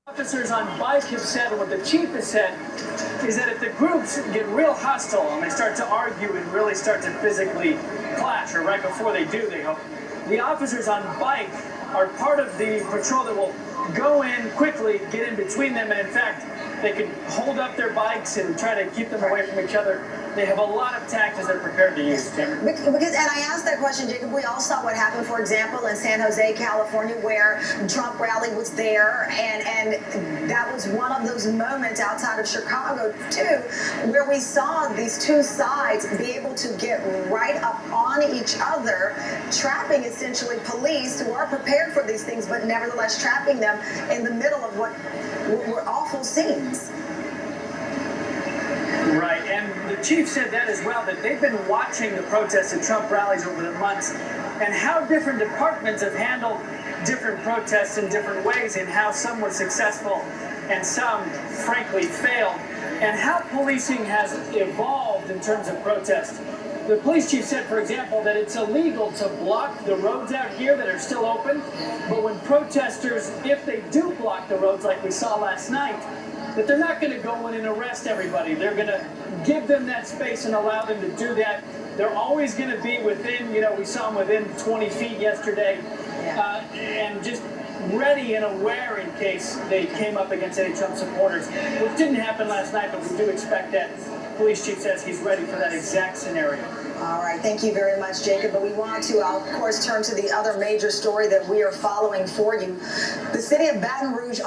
Officers on bike have said, what the chief has said, is that if the groups get real hostile and they start to argue and really start to physically clash, or right before they do, they hope, the officers on bike are part of the patrol that will go in quickly, get in between them, and in fact, they can hold up their bikes and try to keep them away from each other. They have a lot of tactics they're prepared to use, Tim. Because, and I asked that question, Jacob, we all saw what happened, for example, in San Jose, California, where Trump rally was there, and that was one of those moments outside of Chicago, too, where we saw these two sides be able to get right up on each other, trapping essentially police who are prepared for these things, but nevertheless trapping them in the middle of what were awful scenes. Right, and the chief said that as well, that they've been watching the protests and Trump rallies over the months and how different departments have handled different protests in different ways and how some were successful and some, frankly, failed, and how policing has evolved in terms of protest. The police chief said, for example, that it's illegal to block the roads out here that are still open, but when protesters, if they do block the roads like we saw last night, that they're not going to go in and arrest everybody. They're going to give them that space and allow them to do that. They're always going to be within, we saw them within 20 feet yesterday, and just ready and aware in case they came up against any Trump supporters, which didn't happen last night, but we do expect that. Police chief says he's ready for that exact scenario. All right, thank you very much, Jacob. But we want to, of course, turn to the other major story that we are following for you. The city of Baton Rouge